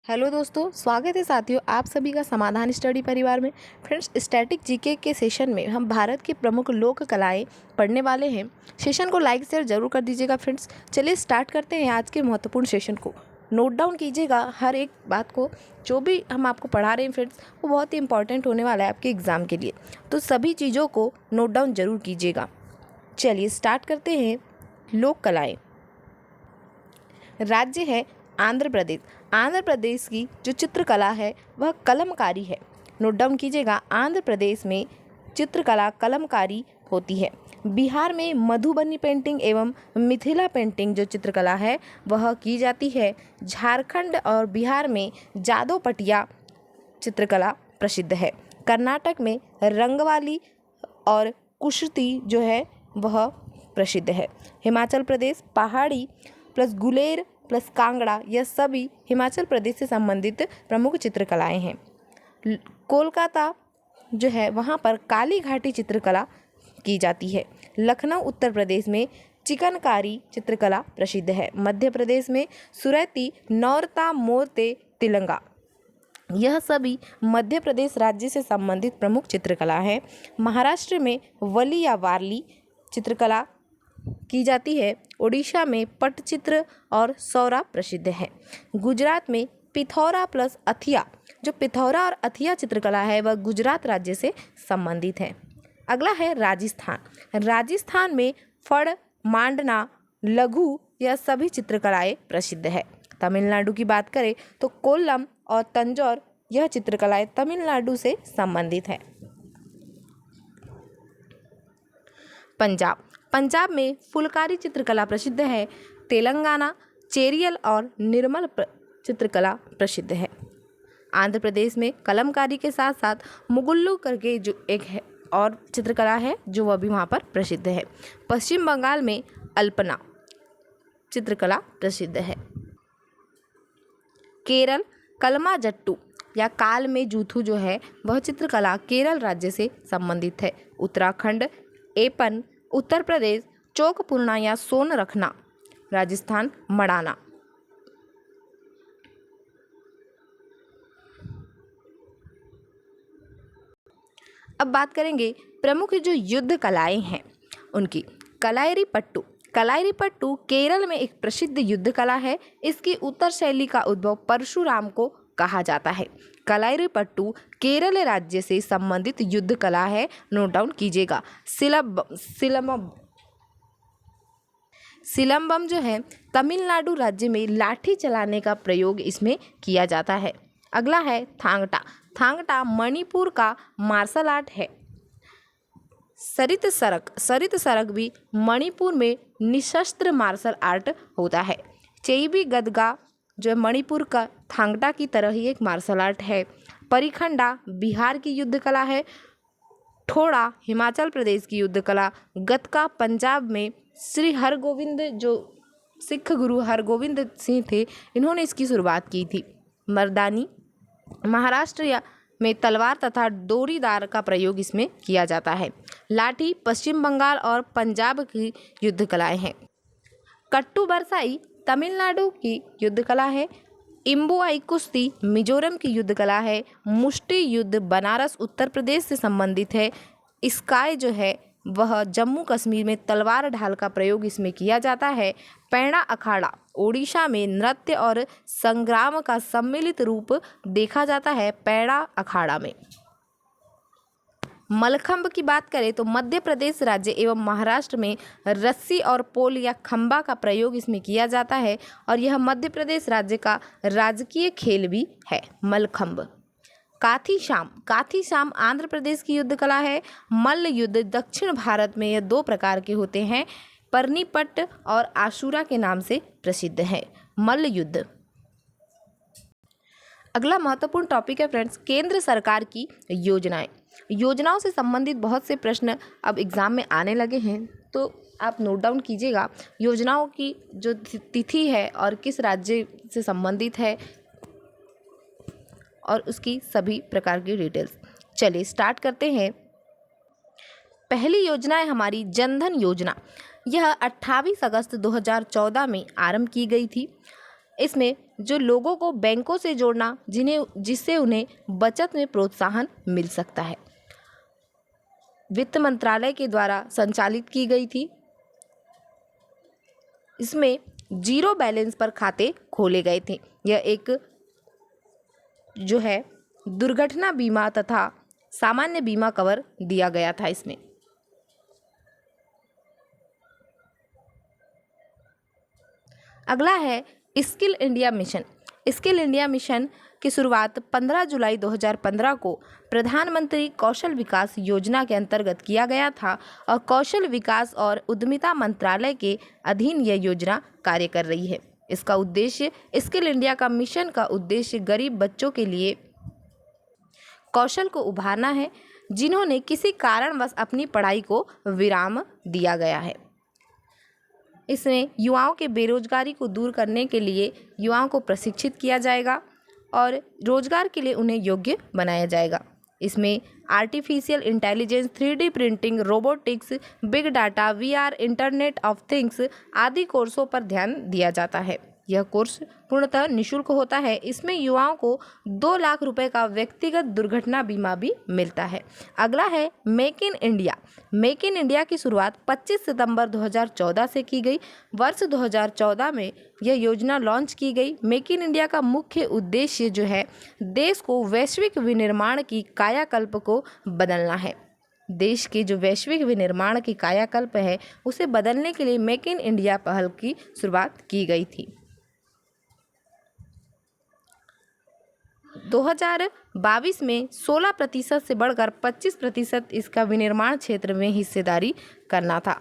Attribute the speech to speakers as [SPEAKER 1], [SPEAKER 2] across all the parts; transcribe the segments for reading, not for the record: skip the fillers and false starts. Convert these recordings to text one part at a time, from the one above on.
[SPEAKER 1] Hello दोस्तों, स्वागत है साथियों आप सभी का समाधान स्टडी परिवार में। फ्रेंड्स, स्टैटिक जीके के सेशन में हम भारत की प्रमुख लोक कलाएं पढ़ने वाले हैं। सेशन को लाइक शेयर जरूर कर दीजिएगा। फ्रेंड्स, चलिए स्टार्ट करते हैं आज के महत्वपूर्ण सेशन को। नोट डाउन कीजिएगा हर एक बात को, जो भी हम आपको पढ़ा रहे हैं फ्रेंड्स वो बहुत ही इंपॉर्टेंट होने वाला है आपके एग्ज़ाम के लिए, तो सभी चीज़ों को नोट डाउन जरूर कीजिएगा। चलिए स्टार्ट करते हैं। लोक कलाएँ। राज्य है आंध्र प्रदेश। आंध्र प्रदेश की जो चित्रकला है वह कलमकारी है। नोट डाउन कीजिएगा, आंध्र प्रदेश में चित्रकला कलमकारी होती है। बिहार में मधुबनी पेंटिंग एवं मिथिला पेंटिंग जो चित्रकला है वह की जाती है। झारखंड और बिहार में जादव पटिया चित्रकला प्रसिद्ध है। कर्नाटक में रंगवाली और कुश्ती जो है वह प्रसिद्ध है। हिमाचल प्रदेश पहाड़ी प्लस गुलेर प्लस कांगड़ा, यह सभी हिमाचल प्रदेश से संबंधित प्रमुख चित्रकलाएं हैं। कोलकाता जो है वहाँ पर काली घाटी चित्रकला की जाती है। लखनऊ उत्तर प्रदेश में चिकनकारी चित्रकला प्रसिद्ध है। मध्य प्रदेश में सुरैती, नौरता, मोरते, तिलंगा, यह सभी मध्य प्रदेश राज्य से संबंधित प्रमुख चित्रकला है। महाराष्ट्र में वली या वारली चित्रकला की जाती है। उड़ीसा में पटचित्र और सौरा प्रसिद्ध है। गुजरात में पिथौरा प्लस अथिया, जो पिथौरा और अथिया चित्रकला है वह गुजरात राज्य से संबंधित है। अगला है राजस्थान। राजस्थान में फड़, मांडना, लघु, यह सभी चित्रकलाएं प्रसिद्ध है। तमिलनाडु की बात करें तो कोल्लम और तंजौर, यह चित्रकलाएं तमिलनाडु से संबंधित है। पंजाब। पंजाब में फुलकारी चित्रकला प्रसिद्ध है। तेलंगाना चेरियल और निर्मल चित्रकला प्रसिद्ध है। आंध्र प्रदेश में कलमकारी के साथ साथ मुगुल्लू करके जो एक है और चित्रकला है जो वह भी वहाँ पर प्रसिद्ध है। पश्चिम बंगाल में अल्पना चित्रकला प्रसिद्ध है। केरल कलमा जट्टू या काल में जूथू जो है वह चित्रकला केरल राज्य से संबंधित है। उत्तराखंड एपन, उत्तर प्रदेश चौकपूर्णा या सोन रखना, राजस्थान मड़ाना। अब बात करेंगे प्रमुख जो युद्ध कलाएं हैं उनकी। कलायरी पट्टू। कलायरी पट्टू केरल में एक प्रसिद्ध युद्ध कला है। इसकी उत्तर शैली का उद्भव परशुराम को कहा जाता है। कलायरी पट्टू केरल राज्य से संबंधित युद्ध कला है। नोट डाउन कीजिएगा। सिलंबम जो है तमिलनाडु राज्य में लाठी चलाने का प्रयोग इसमें किया जाता है। अगला है थांगटा। थांगटा मणिपुर का मार्शल आर्ट है। सरित सरक भी मणिपुर में निशस्त्र मार्शल आर्ट होता है। चेईबी गदगा जो मणिपुर का थांगटा की तरह ही एक मार्शल आर्ट है। परिखंडा बिहार की युद्ध कला है। ठोड़ा हिमाचल प्रदेश की युद्ध कला। गतका पंजाब में श्री हरगोविंद जो सिख गुरु हरगोविंद सिंह थे इन्होंने इसकी शुरुआत की थी। मर्दानी महाराष्ट्र में तलवार तथा डोरीदार का प्रयोग इसमें किया जाता है। लाठी पश्चिम बंगाल और पंजाब की युद्ध कलाएं हैं। कट्टू बरसाई तमिलनाडु की युद्ध कला है। इम्बुआई कुश्ती मिजोरम की युद्ध कला है। मुष्टि युद्ध बनारस उत्तर प्रदेश से संबंधित है। स्काई जो है वह जम्मू कश्मीर में तलवार ढाल का प्रयोग इसमें किया जाता है। पैणा अखाड़ा ओडिशा में नृत्य और संग्राम का सम्मिलित रूप देखा जाता है पैणा अखाड़ा में। मलखंब की बात करें तो मध्य प्रदेश राज्य एवं महाराष्ट्र में रस्सी और पोल या खंबा का प्रयोग इसमें किया जाता है और यह मध्य प्रदेश राज्य का राजकीय खेल भी है मलखंब। काथी शाम आंध्र प्रदेश की युद्ध कला है। मल्ल युद्ध दक्षिण भारत में यह दो प्रकार के होते हैं, परनीपट और आशुरा के नाम से प्रसिद्ध है मल्ल युद्ध। अगला महत्वपूर्ण टॉपिक है फ्रेंड्स केंद्र सरकार की योजनाएं। योजनाओं से संबंधित बहुत से प्रश्न अब एग्जाम में आने लगे हैं, तो आप नोट डाउन कीजिएगा योजनाओं की जो तिथि है और किस राज्य से संबंधित है और उसकी सभी प्रकार की डिटेल्स। चलिए स्टार्ट करते हैं। पहली योजना है हमारी जनधन योजना। यह 28 अगस्त 2014 में आरंभ की गई थी। इसमें जो लोगों को बैंकों से जोड़ना जिससे उन्हें बचत में प्रोत्साहन मिल सकता है, वित्त मंत्रालय के द्वारा संचालित की गई थी। इसमें जीरो बैलेंस पर खाते खोले गए थे। यह एक जो है दुर्घटना बीमा तथा सामान्य बीमा कवर दिया गया था इसमें। अगला है skill India mission. Skill India mission की शुरुआत 15 जुलाई 2015 को प्रधानमंत्री कौशल विकास योजना के अंतर्गत किया गया था और कौशल विकास और उद्यमिता मंत्रालय के अधीन यह योजना कार्य कर रही है। इसका उद्देश्य स्किल इंडिया का मिशन का उद्देश्य गरीब बच्चों के लिए कौशल को उभारना है जिन्होंने किसी कारणवश अपनी पढ़ाई को विराम दिया गया है। इसमें युवाओं के बेरोजगारी को दूर करने के लिए युवाओं को प्रशिक्षित किया जाएगा और रोजगार के लिए उन्हें योग्य बनाया जाएगा। इसमें artificial intelligence, 3D printing, robotics, big data, VR, internet of things आदि कोर्सों पर ध्यान दिया जाता है। यह कोर्स पूर्णतः निःशुल्क होता है। इसमें युवाओं को 2 लाख रुपए का व्यक्तिगत दुर्घटना बीमा भी मिलता है। अगला है make in India. Make in India की शुरुआत 25 सितंबर 2014 से की गई। वर्ष 2014 में यह योजना लॉन्च की गई। मेक इन इंडिया का मुख्य उद्देश्य जो है देश को वैश्विक विनिर्माण की कायाकल्प को बदलना है। देश के जो वैश्विक विनिर्माण की कायाकल्प है उसे बदलने के लिए मेक इन इंडिया पहल की शुरुआत की गई थी। 2022 में 16% से बढ़कर 25% इसका विनिर्माण क्षेत्र में हिस्सेदारी करना था।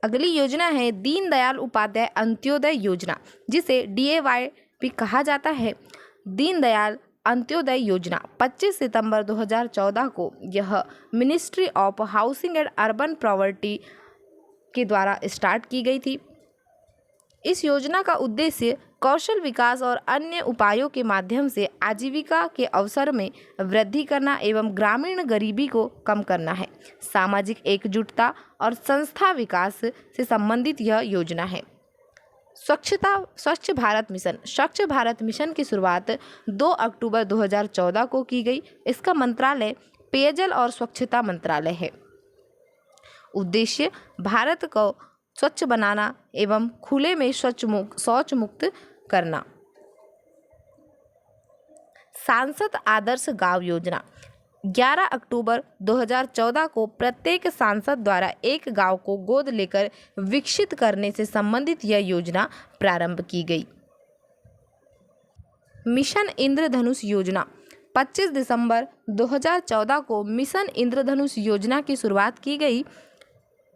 [SPEAKER 1] अगली योजना है दीनदयाल उपाध्याय अंत्योदय योजना, जिसे DAY भी कहा जाता है। दीनदयाल अंत्योदय योजना 25 सितंबर 2014 को यह ministry of housing and urban property के द्वारा स्टार्ट की गई थी। इस योजना का उद्देश्य कौशल विकास और अन्य उपायों के माध्यम से आजीविका के अवसर में वृद्धि करना एवं ग्रामीण गरीबी को कम करना है। सामाजिक एकजुटता और संस्था विकास से संबंधित यह योजना है। स्वच्छ भारत मिशन। स्वच्छ भारत मिशन की शुरुआत 2 अक्टूबर 2014 को की गई। इसका मंत्रालय पेयजल और स्वच्छता मंत्रालय है। उद्देश्य भारत को स्वच्छ बनाना एवं खुले में शौच मुक्त करना। सांसद आदर्श गांव योजना 11 अक्टूबर 2014 को प्रत्येक सांसद द्वारा एक गांव को गोद लेकर विकसित करने से संबंधित यह योजना प्रारंभ की गई। मिशन इंद्रधनुष योजना 25 दिसंबर 2014 को मिशन इंद्रधनुष योजना की शुरुआत की गई।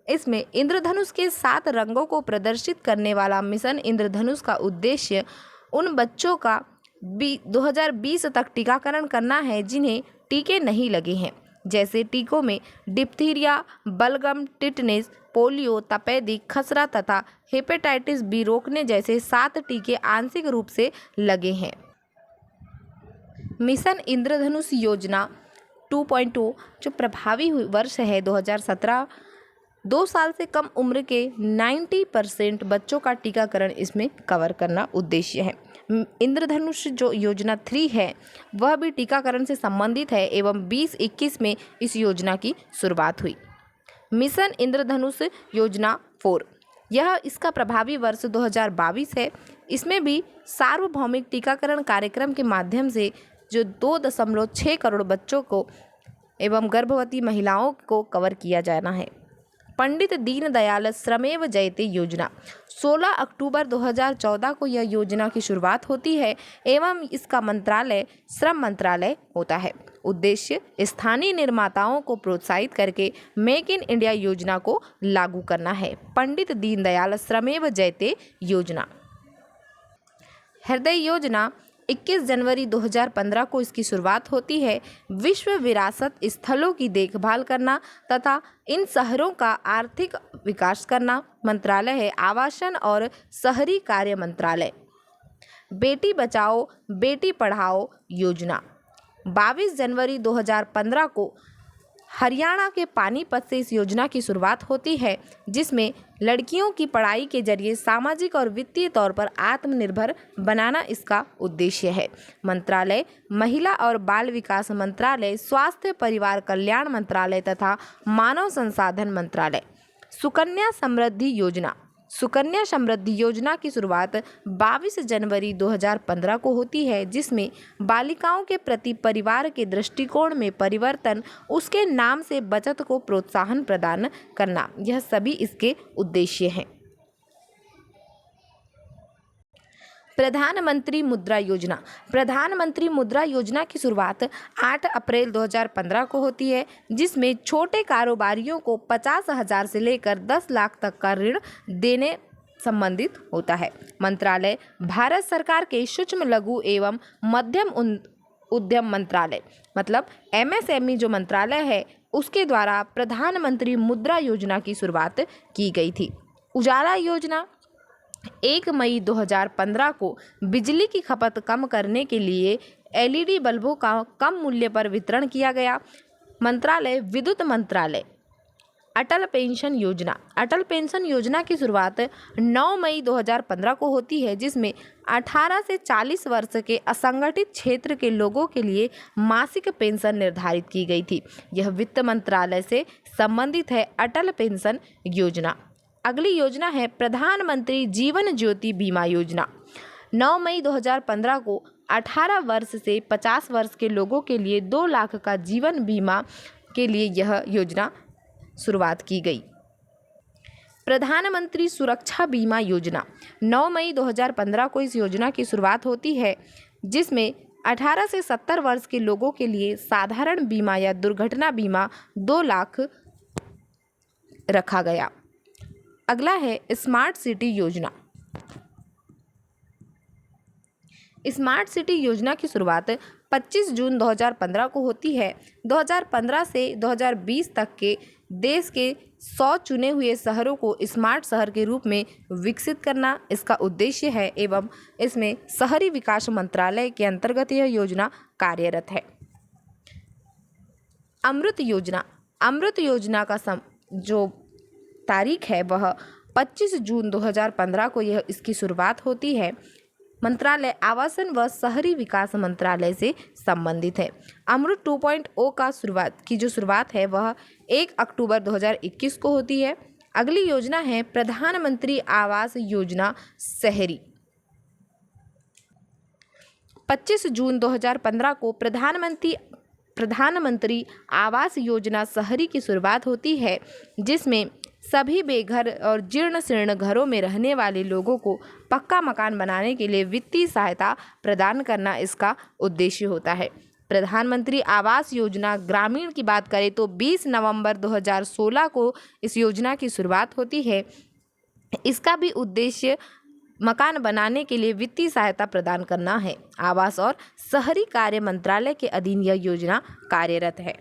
[SPEAKER 1] इसमें इंद्रधनुष के 7 रंगों को प्रदर्शित करने वाला मिशन इंद्रधनुष का उद्देश्य उन बच्चों का 2020 तक टीकाकरण करना है जिन्हें टीके नहीं लगे हैं, जैसे टीकों में डिप्थीरिया, बलगम, टिटनेस, पोलियो, तपेदिक, खसरा तथा हेपेटाइटिस बी रोकने जैसे 7 टीके आंशिक रूप से लगे हैं। मिशन इंद्रधनुष योजना 2.2 जो प्रभावी वर्ष है 2017, 2 साल से कम उम्र के 90% बच्चों का टीकाकरण इसमें कवर करना उद्देश्य है। इंद्रधनुष जो योजना 3 है वह भी टीकाकरण से संबंधित है एवं 2021 में इस योजना की शुरुआत हुई। मिशन इंद्रधनुष योजना 4 यह इसका प्रभावी वर्ष 2022 है। इसमें भी सार्वभौमिक टीकाकरण कार्यक्रम के माध्यम से जो 2.6 करोड़ बच्चों को एवं गर्भवती महिलाओं को कवर किया जाना है। पंडित दीनदयाल श्रमेव जयते योजना 16 अक्टूबर 2014 को यह योजना की शुरुआत होती है एवं इसका मंत्रालय श्रम मंत्रालय होता है। उद्देश्य स्थानीय निर्माताओं को प्रोत्साहित करके मेक इन इंडिया योजना को लागू करना है। पंडित दीनदयाल श्रमेव जयते योजना। हृदय योजना 21 जनवरी 2015 को इसकी शुरुआत होती है। विश्व विरासत स्थलों की देखभाल करना तथा इन शहरों का आर्थिक विकास करना मंत्रालय है। आवासन और शहरी कार्य मंत्रालय। बेटी बचाओ बेटी पढ़ाओ योजना 22 जनवरी 2015 को हरियाणा के पानीपत से इस योजना की शुरुआत होती है, जिसमें लड़कियों की पढ़ाई के जरिए सामाजिक और वित्तीय तौर पर आत्मनिर्भर बनाना इसका उद्देश्य है। मंत्रालय महिला और बाल विकास मंत्रालय, स्वास्थ्य परिवार कल्याण मंत्रालय तथा मानव संसाधन मंत्रालय। सुकन्या समृद्धि योजना। सुकन्या समृद्धि योजना की शुरुआत 22 जनवरी 2015 को होती है, जिसमें बालिकाओं के प्रति परिवार के दृष्टिकोण में परिवर्तन, उसके नाम से बचत को प्रोत्साहन प्रदान करना, यह सभी इसके उद्देश्य हैं। प्रधानमंत्री मुद्रा योजना। प्रधानमंत्री मुद्रा योजना की शुरुआत 8 अप्रैल 2015 को होती है, जिसमें छोटे कारोबारियों को 50,000 से लेकर 10 लाख तक का ऋण देने संबंधित होता है। मंत्रालय भारत सरकार के सूक्ष्म लघु एवं मध्यम उद्यम मंत्रालय मतलब MSME जो मंत्रालय है, उसके द्वारा प्रधानमंत्री मुद्रा योजना की शुरुआत की गई थी। उजाला योजना 1 मई 2015 को बिजली की खपत कम करने के लिए LED बल्बों का कम मूल्य पर वितरण किया गया। मंत्रालय विद्युत मंत्रालय। अटल पेंशन योजना। अटल पेंशन योजना की शुरुआत 9 मई 2015 को होती है, जिसमें 18 से 40 वर्ष के असंगठित क्षेत्र के लोगों के लिए मासिक पेंशन निर्धारित की गई थी। यह वित्त मंत्रालय से संबंधित है। अटल पेंशन योजना। अगली योजना है प्रधानमंत्री जीवन ज्योति बीमा योजना। 9 मई 2015 को 18 वर्ष से 50 वर्ष के लोगों के लिए 2 लाख का जीवन बीमा के लिए यह योजना शुरुआत की गई। प्रधानमंत्री सुरक्षा बीमा योजना। 9 मई 2015 को इस योजना की शुरुआत होती है, जिसमें 18 से 70 वर्ष के लोगों के लिए साधारण बीमा या दुर्घटना बीमा 2 लाख रखा गया। अगला है स्मार्ट सिटी योजना। स्मार्ट सिटी योजना की शुरुआत 25 जून 2015 को होती है। 2015 से 2020 तक के देश के 100 चुने हुए शहरों को स्मार्ट शहर के रूप में विकसित करना इसका उद्देश्य है एवं इसमें शहरी विकास मंत्रालय के अंतर्गत यह योजना कार्यरत है। अमृत योजना। अमृत योजना का जो तारीख है वह 25 जून 2015 को यह इसकी शुरुआत होती है। मंत्रालय आवासन व शहरी विकास मंत्रालय से संबंधित है। अमृत 2.0 की जो शुरुआत है वह 1 अक्टूबर 2021 को होती है। अगली योजना है प्रधानमंत्री आवास योजना शहरी। 25 जून 2015 को प्रधानमंत्री आवास योजना शहरी की शुरुआत होती है, जिसमें सभी बेघर और जीर्ण शीर्ण घरों में रहने वाले लोगों को पक्का मकान बनाने के लिए वित्तीय सहायता प्रदान करना इसका उद्देश्य होता है। प्रधानमंत्री आवास योजना ग्रामीण की बात करें तो 20 नवंबर 2016 को इस योजना की शुरुआत होती है। इसका भी उद्देश्य मकान बनाने के लिए वित्तीय सहायता प्रदान करना है। आवास और शहरी कार्य मंत्रालय के अधीन यह योजना कार्यरत है।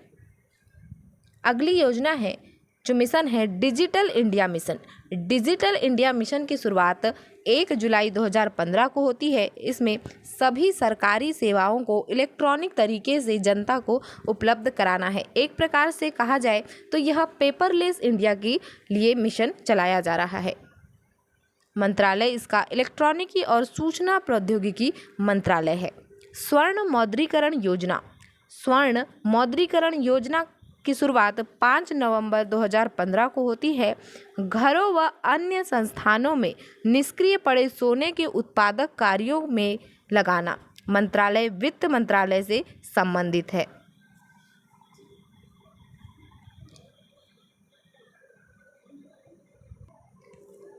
[SPEAKER 1] अगली योजना है जो मिशन है digital India mission. Digital India mission की शुरुआत 1 जुलाई 2015 को होती है। इसमें सभी सरकारी सेवाओं को इलेक्ट्रॉनिक तरीके से जनता को उपलब्ध कराना है। एक प्रकार से कहा जाए तो यह पेपरलेस इंडिया के लिए मिशन चलाया जा रहा है। मंत्रालय इसका इलेक्ट्रॉनिकी और सूचना प्रौद्योगिकी मंत्रालय है। स्वर्ण मौद्रीकरण योजना। स्वर्ण मौद्रीकरण योजना की शुरुआत 5 नवंबर 2015 को होती है। घरों व अन्य संस्थानों में निष्क्रिय पड़े सोने के उत्पादक कार्यों में लगाना। मंत्रालय वित्त मंत्रालय से संबंधित है।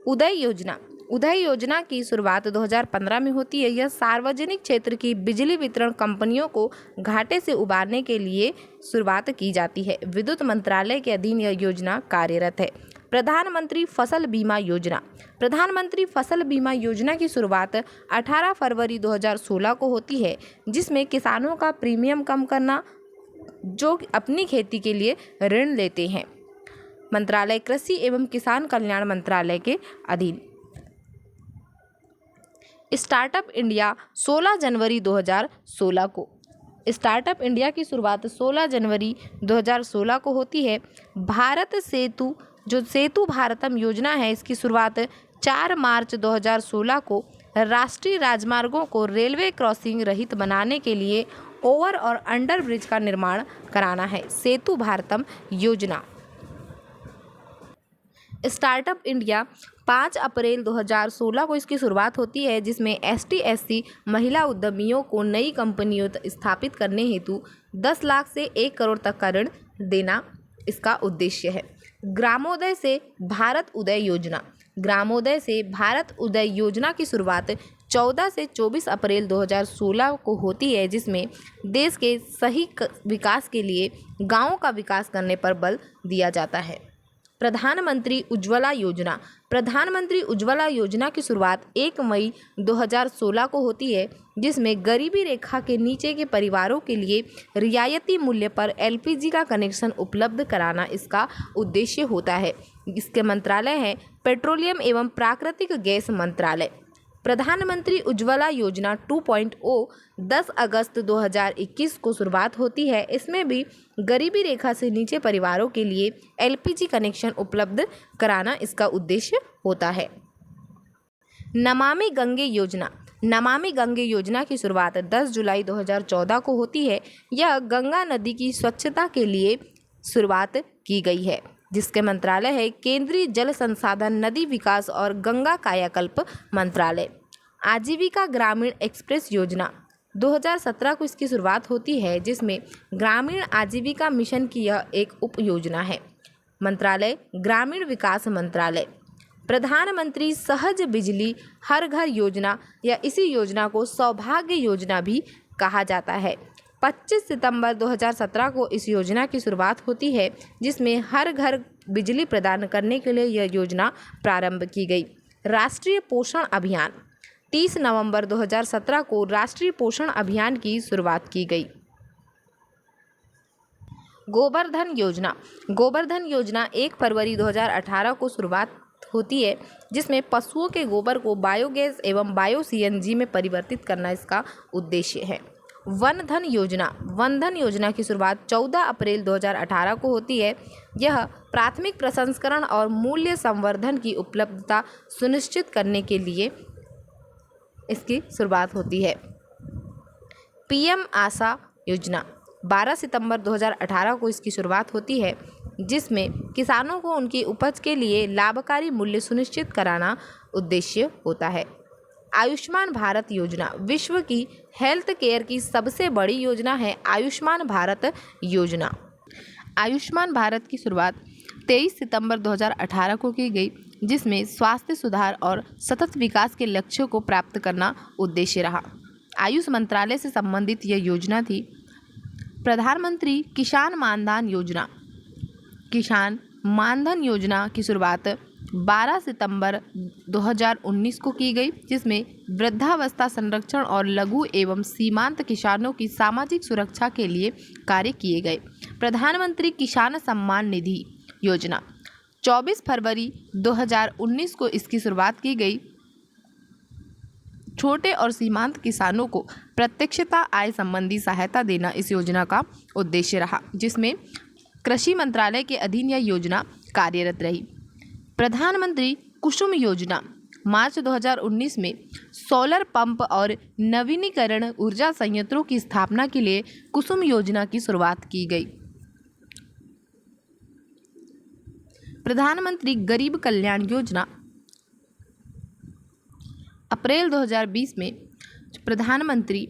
[SPEAKER 1] उदय योजना। उदय योजना की शुरुआत 2015 में होती है। यह सार्वजनिक क्षेत्र की बिजली वितरण कंपनियों को घाटे से उबारने के लिए शुरुआत की जाती है। विद्युत मंत्रालय के अधीन यह योजना कार्यरत है। प्रधानमंत्री फसल बीमा योजना। प्रधानमंत्री फसल बीमा योजना की शुरुआत 18 फरवरी 2016 को होती है, जिसमें किसानों का प्रीमियम कम करना जो अपनी खेती के लिए ऋण लेते हैं। मंत्रालय कृषि एवं किसान कल्याण मंत्रालय के अधीन। स्टार्टअप इंडिया 16 जनवरी 2016 को। स्टार्टअप इंडिया की शुरुआत 16 जनवरी 2016 को होती है। भारत सेतु, जो सेतु भारतम योजना है, इसकी शुरुआत 4 मार्च 2016 को राष्ट्रीय राजमार्गों को रेलवे क्रॉसिंग रहित बनाने के लिए ओवर और अंडर ब्रिज का निर्माण कराना है। सेतु भारतम योजना। स्टार्टअप इंडिया 5 अप्रैल 2016 को इसकी शुरुआत होती है, जिसमें ST/SC महिला उद्यमियों को नई कंपनियों स्थापित करने हेतु 10 लाख से 1 करोड़ तक का ऋण देना इसका उद्देश्य है। ग्रामोदय से भारत उदय योजना। ग्रामोदय से भारत उदय योजना की शुरुआत 14 से 24 अप्रैल 2016 को होती है, जिसमें देश के सही विकास के लिए गाँवों का विकास करने पर बल दिया जाता है। प्रधानमंत्री उज्ज्वला योजना। प्रधानमंत्री उज्ज्वला योजना की शुरुआत 1 मई 2016 को होती है, जिसमें गरीबी रेखा के नीचे के परिवारों के लिए रियायती मूल्य पर LPG का कनेक्शन उपलब्ध कराना इसका उद्देश्य होता है। इसके मंत्रालय है पेट्रोलियम एवं प्राकृतिक गैस मंत्रालय। प्रधानमंत्री उज्ज्वला योजना 2.0 10 अगस्त 2021 को शुरुआत होती है। इसमें भी गरीबी रेखा से नीचे परिवारों के लिए LPG कनेक्शन उपलब्ध कराना इसका उद्देश्य होता है। नमामि गंगे योजना। नमामि गंगे योजना की शुरुआत 10 जुलाई 2014 को होती है। यह गंगा नदी की स्वच्छता के लिए शुरुआत की गई है, जिसके मंत्रालय है केंद्रीय जल संसाधन, नदी विकास और गंगा कायाकल्प मंत्रालय। आजीविका ग्रामीण एक्सप्रेस योजना 2017 को इसकी शुरुआत होती है, जिसमें ग्रामीण आजीविका मिशन की यह एक उप योजना है। मंत्रालय ग्रामीण विकास मंत्रालय। प्रधानमंत्री सहज बिजली हर घर योजना या इसी योजना को सौभाग्य योजना भी कहा जाता है। 25 सितंबर 2017 को इस योजना की शुरुआत होती है, जिसमें हर घर बिजली प्रदान करने के लिए यह योजना प्रारंभ की गई। राष्ट्रीय पोषण अभियान 30 नवंबर 2017 को राष्ट्रीय पोषण अभियान की शुरुआत की गई। गोबर्धन योजना। गोबर्धन योजना 1 फरवरी 2018 को शुरुआत होती है, जिसमें पशुओं के गोबर को बायोगैस एवं बायो CNG में परिवर्तित करना इसका उद्देश्य है। वन धन योजना। वन धन योजना की शुरुआत 14 अप्रैल 2018 को होती है। यह प्राथमिक प्रसंस्करण और मूल्य संवर्धन की उपलब्धता सुनिश्चित करने के लिए इसकी शुरुआत होती है। PM आशा योजना 12 सितंबर 2018 को इसकी शुरुआत होती है, जिसमें किसानों को उनकी उपज के लिए लाभकारी मूल्य सुनिश्चित कराना उद्देश्य होता है। आयुष्मान भारत योजना विश्व की हेल्थ केयर की सबसे बड़ी योजना है। आयुष्मान भारत योजना। आयुष्मान भारत की शुरुआत 23 सितंबर 2018 को की गई, जिसमें स्वास्थ्य सुधार और सतत विकास के लक्ष्यों को प्राप्त करना उद्देश्य रहा। आयुष मंत्रालय से संबंधित यह योजना थी। प्रधानमंत्री किसान मानधन योजना। किसान मानधन योजना की शुरुआत 12 सितंबर 2019 को की गई, जिसमें वृद्धावस्था संरक्षण और लघु एवं सीमांत किसानों की सामाजिक सुरक्षा के लिए कार्य किए गए। प्रधानमंत्री किसान सम्मान निधि योजना 24 फरवरी 2019 को इसकी शुरुआत की गई। छोटे और सीमांत किसानों को प्रत्यक्षता आय संबंधी सहायता देना इस योजना का उद्देश्य रहा, जिसमें कृषि मंत्रालय के अधीन यह योजना कार्यरत रही। प्रधानमंत्री कुसुम योजना मार्च 2019 में सोलर पंप और नवीनीकरण ऊर्जा संयंत्रों की स्थापना के लिए कुसुम योजना की शुरुआत की गई। प्रधानमंत्री गरीब कल्याण योजना अप्रैल 2020 में प्रधानमंत्री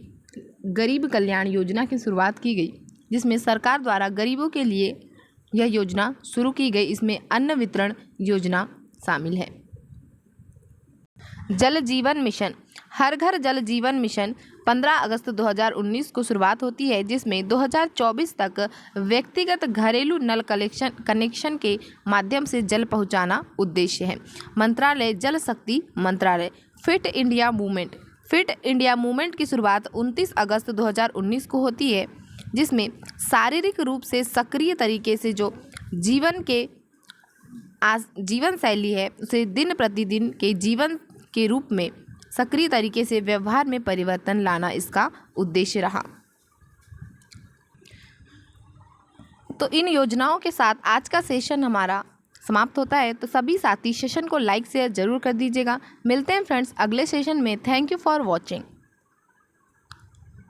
[SPEAKER 1] गरीब कल्याण योजना की शुरुआत की गई, जिसमें सरकार द्वारा गरीबों के लिए यह योजना शुरू की गई। इसमें अन्न वितरण योजना शामिल है। जल जीवन मिशन। हर घर जल जीवन मिशन 15 अगस्त 2019 को शुरुआत होती है, जिसमें 2024 तक व्यक्तिगत घरेलू नल कनेक्शन के माध्यम से जल पहुंचाना उद्देश्य है। मंत्रालय जल शक्ति मंत्रालय। Fit India movement. Fit India movement की शुरुआत 29 अगस्त 2019 को होती है, जिसमें शारीरिक रूप से सक्रिय तरीके से जो जीवन शैली है उसे दिन प्रतिदिन के जीवन के रूप में सक्रिय तरीके से व्यवहार में परिवर्तन लाना इसका उद्देश्य रहा। तो इन योजनाओं के साथ आज का सेशन हमारा समाप्त होता है। तो सभी साथी सेशन को लाइक शेयर जरूर कर दीजिएगा। मिलते हैं फ्रेंड्स अगले सेशन में। Thank you for watching.